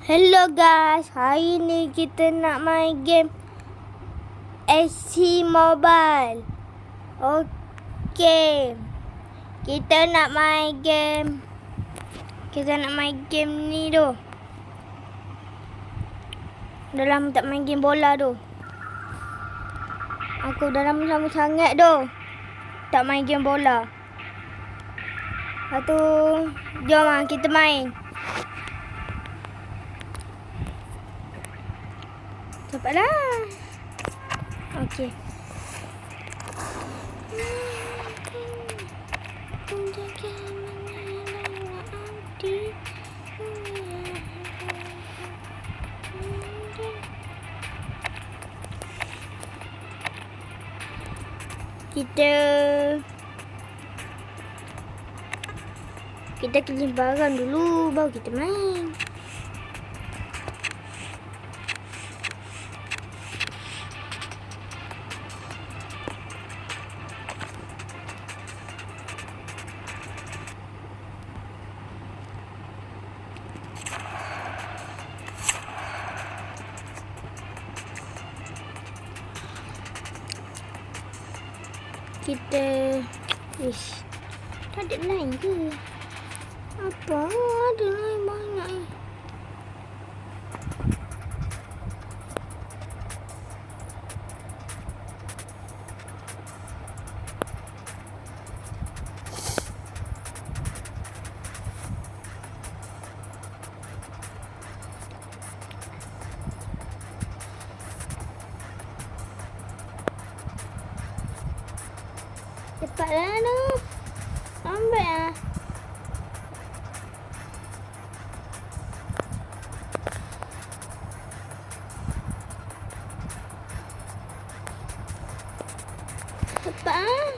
Hello guys, hari ni kita nak main game SC Mobile. Okey. Kita nak main game ni tu. Dah lama tak main game bola tu. Aku dah lama sangat tu tak main game bola. Lepas tu, jom kita main. Cepatlah. Okey. Kita clean barang dulu baru kita main. Tak ada line ke? Apa? Ada line banyak ni. Cepatlah tu. Lambat lah. Cepat lah.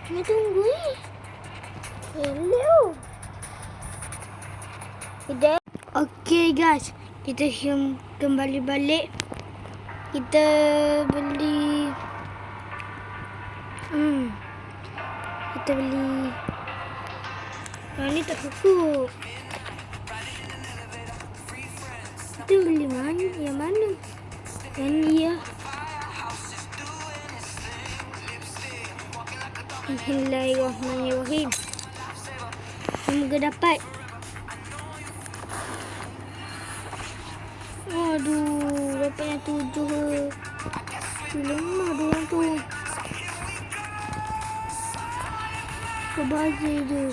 Kena tunggu ni. Hello. Okay guys. Kita kembali balik. Kita beli Yang ni tak cukup. Kita beli mana? Yang mana? Yang ni ya. Bismillahirrahmanirrahim. Semoga dapat. Aduh, dapat yang 7. Lemah diorang tu. Kebazir je.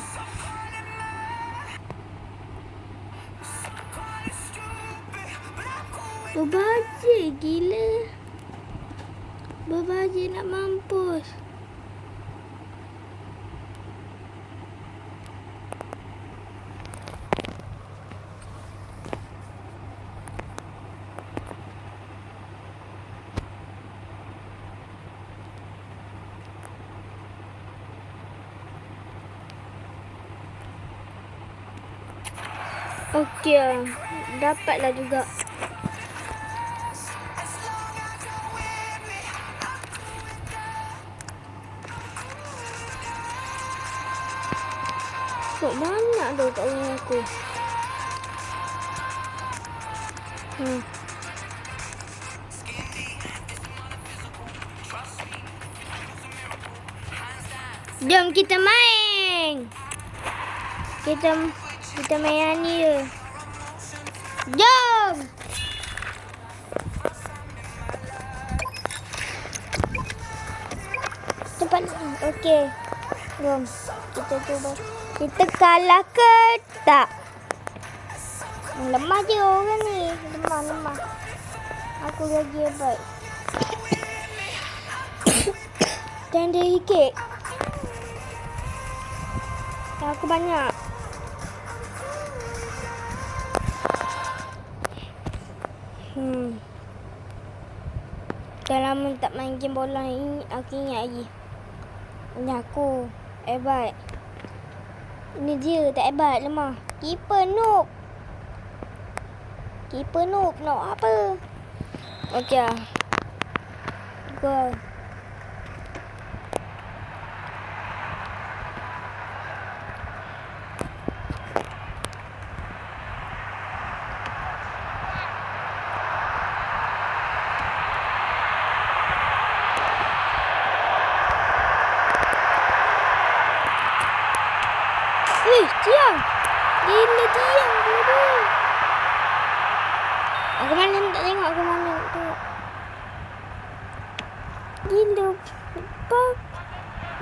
Berbazir gila. Berbazir nak mampus. Okey, dapatlah juga. Kok banyak tu kat rumah aku. Jom kita main. Kita main yang ni je. Jom. Cepat. Okey. Jom. Kita cuba. Kita kalah ke tak? Lemah je orang ni. Lemah. Aku lagi hebat. Dan dia sikit. Aku banyak. Dah lama tak main game bola ni. Aku ingat lagi. Ini aku hebat. Ini dia tak hebat, lemah. Keeper noob. Noob apa? Okey lah. Go. Tiang. Gila tiang. Bodoh. Aku mana tak tengok. Aku mana tak tengok. Gila. Pak.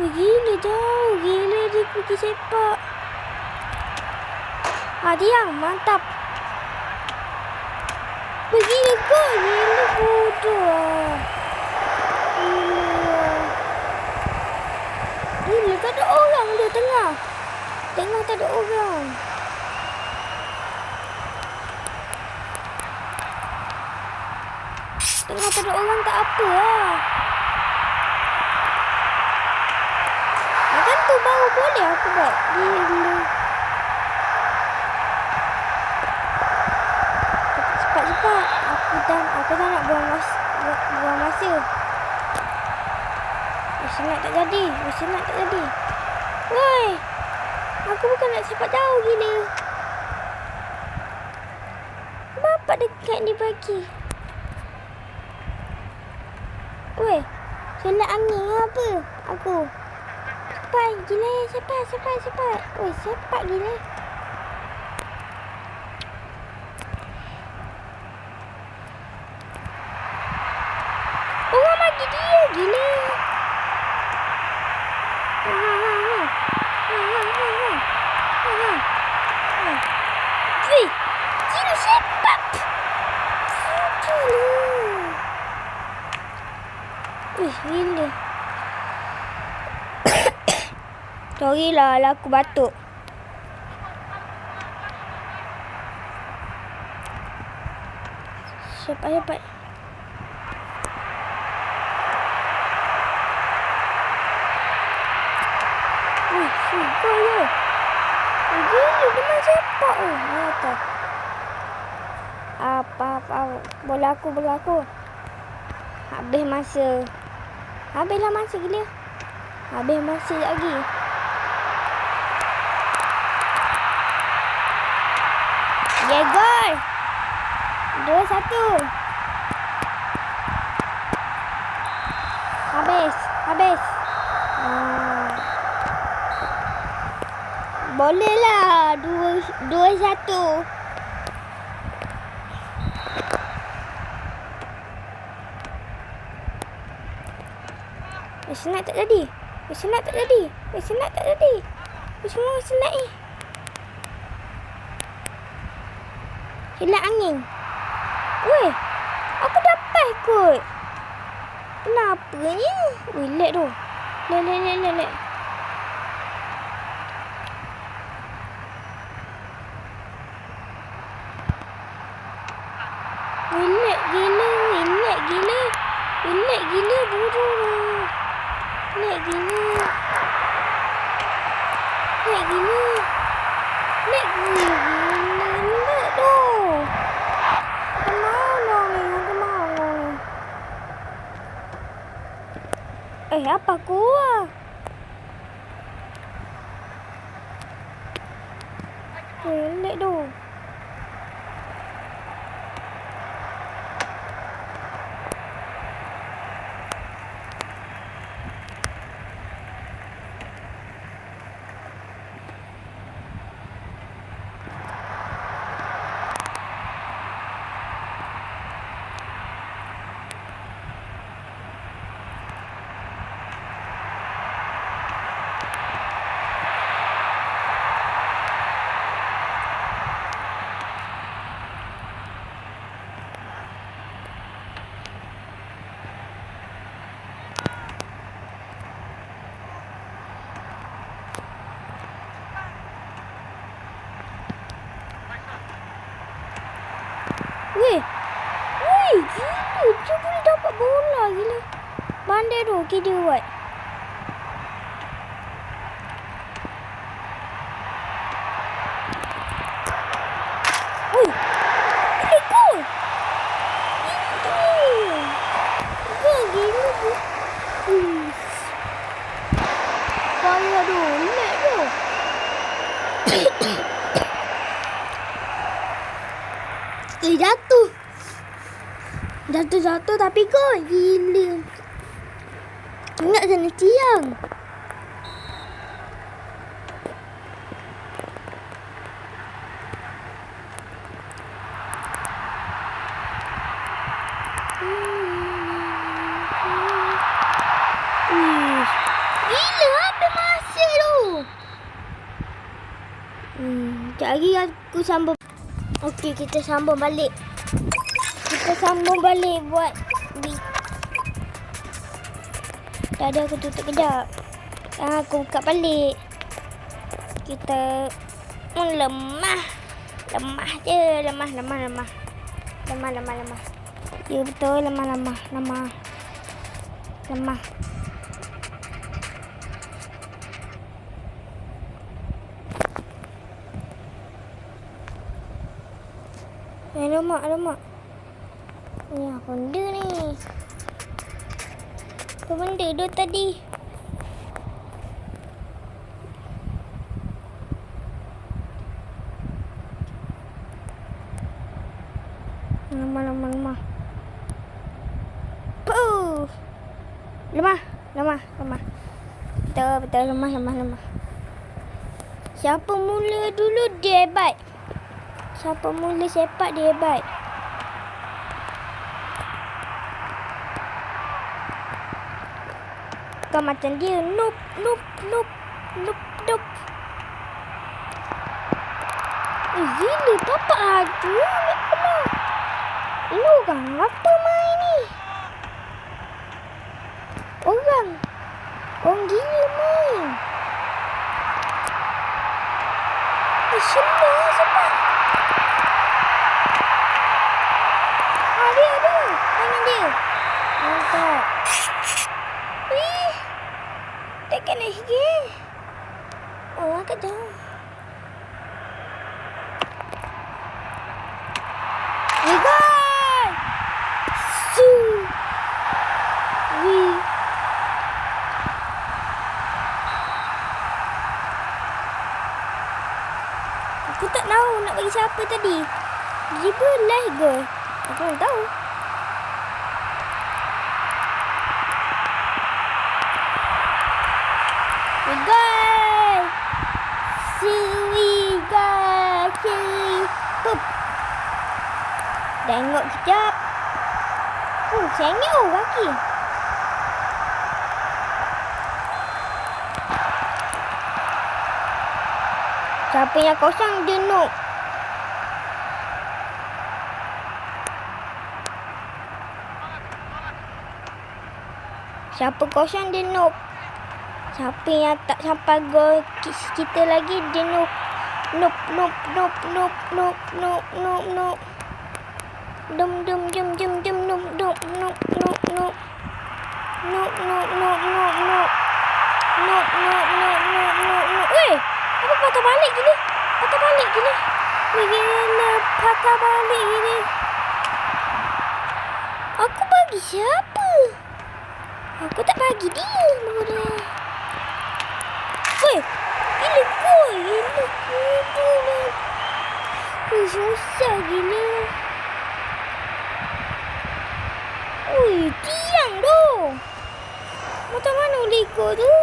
Gila jauh. Gila dia pergi sepak. Tiang. Mantap. Gila kau. Gila bodoh. Gila tak ada orang dia tengah. Tengah tak ada orang. Tengah tak ada orang tak apa lah. Macam tu baru boleh aku buat. Gila. Cepat-cepat. Aku tak nak buang masa. Senang tak jadi. Senang tak jadi. Woi. Aku bukan nak sepak jauh gila. Bapak dekat ni bagi. Woi. Senang angin apa? Aku. Cepat gila. Cepat. Woi cepat gila. Orang bagi dia gila. Gila sepak. Gila. Sorry lah aku batuk. Cepat. Gol je. Gila memang sepak tu. Mata. Apa. Bola aku. Habis masa. Habislah masa gila. Habis masa lagi. Ya gol. 2-1. Habis. Boleh lah 2-1. Senang tak jadi. Semua senang ni. Hilang angin. Weh, aku dapat kot. Kenapanya? Weh, lag tu. Lag. Lag gila bodoh. Lag gila tu. Kemana ni? Apa kuah? Lag tu. Weh, gila. Dia boleh dapat bola gila. Bandai tu, okay dia buat. Weh, gila gol. Gila tu. Payah tu, lag tu. Jatuh tapi gol. Gila. Ingat sana tiang. Sekejap lagi aku sambung. Okey, kita sambung balik. Kita sambung balik buat dah ada, aku tutup kejap. Aku buka balik. Kita lemah. Lemah je. Lemah. Ya betul, lemah. Alamak. Ni apa benda ni? Apa benda tu tadi? Lemah. Puh. Lemah. Betul, lemah. Siapa mula dulu dia hebat. Siapa mula sepak dia hebat. Kau macam dia. Noob. Gila, bapak laju. Ini orang apa main ni? Orang gila main. Semua sebab. Ada. Tangan dia. Mantap. Tak kena sikit. Oh, agak jauh. Aku tak tahu nak bagi siapa tadi. Dribble lah ke? Aku tak tahu. Pup. Tengok kejap. Sengit kaki. Siapa yang kosong dia noob. Siapa kosong dia noob. Siapa yang tak sampai gol kita lagi dia noob. Noob. Weh, apa patah balik gini? Gila, patah balik gini. Aku bagi siapa? Aku tak bagi dia. Bodoh. Weh, gila koi. Susah gila. Ui, tiang tu. Macam mana lego tu?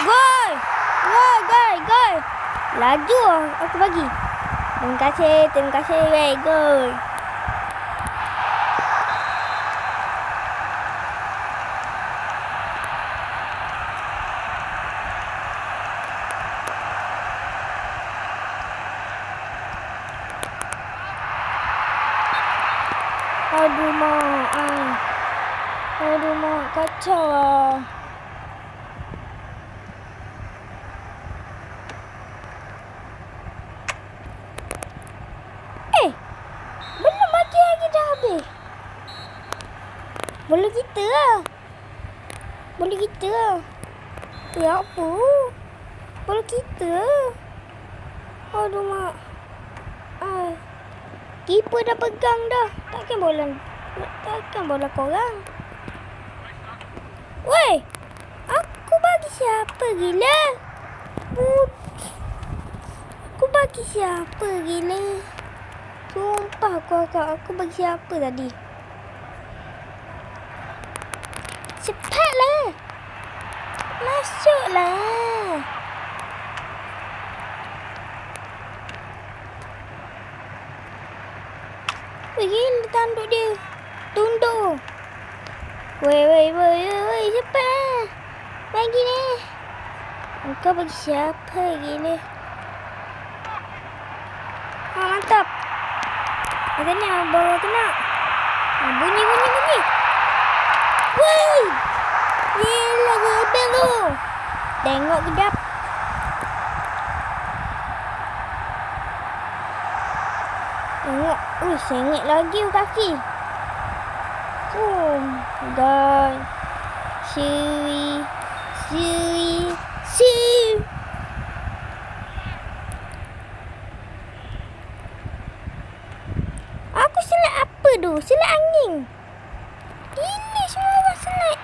Gol. Laju aku bagi. Terima kasih. Gol. Aduh mak, kacau lah. Belum lagi dah habis. Bola kita lah. Ya apa? Bola kita. Aduh mak. Keeper dah pegang dah. Takkan bola korang. Weh, aku bagi siapa gila? Sumpah aku bagi siapa tadi? Cepatlah. Masuklah. Gila tanduk dia. Tunduk. Woi, cepat. Bagi ni. Kau bagi siapa lagi ni? Mantap. Ada ni bola kena. Bunyi. Woi. Yelah, gebel tu. Tengok kedap. Tengok. Sengit lagi kaki. God. Sui. Aku selak apa tu? Selak angin. Ini semua orang selak.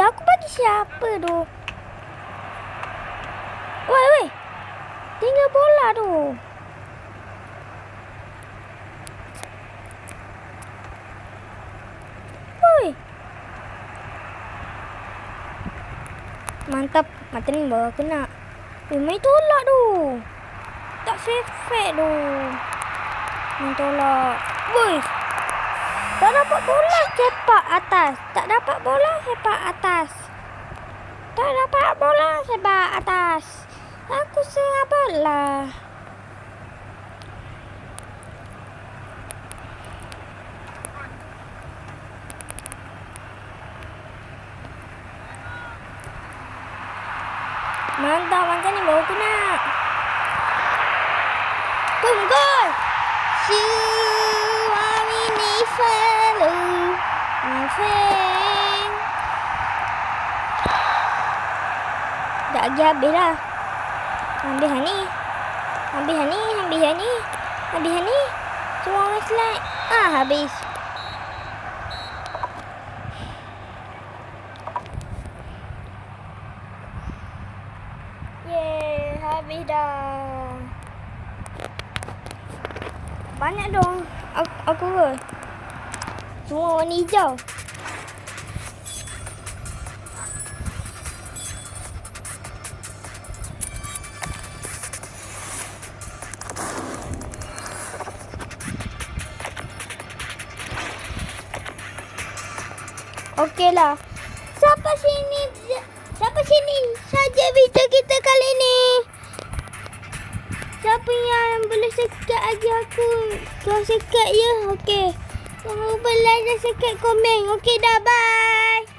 Aku bagi siapa tu? Woi. Tinggal bola tu. Woi. Mantap. Mata ni bawa kena. Main tolak tu. Tak fair tu. Main tolak. Woi. Tak dapat bola sepak atas. Aku sabarlah. Mantap, macam ni baru kena. Boom, gol. Suami ni selalu ngefeng. Dah lagi habis lah. Habis ni. Semua orang slide. Habis. Habis dah. Banyak dong. Aku ke? Semua warna hijau. Okeylah. Sampai sini saja video kita kali ni. Siapa yang boleh sekat lagi aku? Kau sekat ya? Okey. Jangan lupa like dan subscribe komen. Okey dah, bye.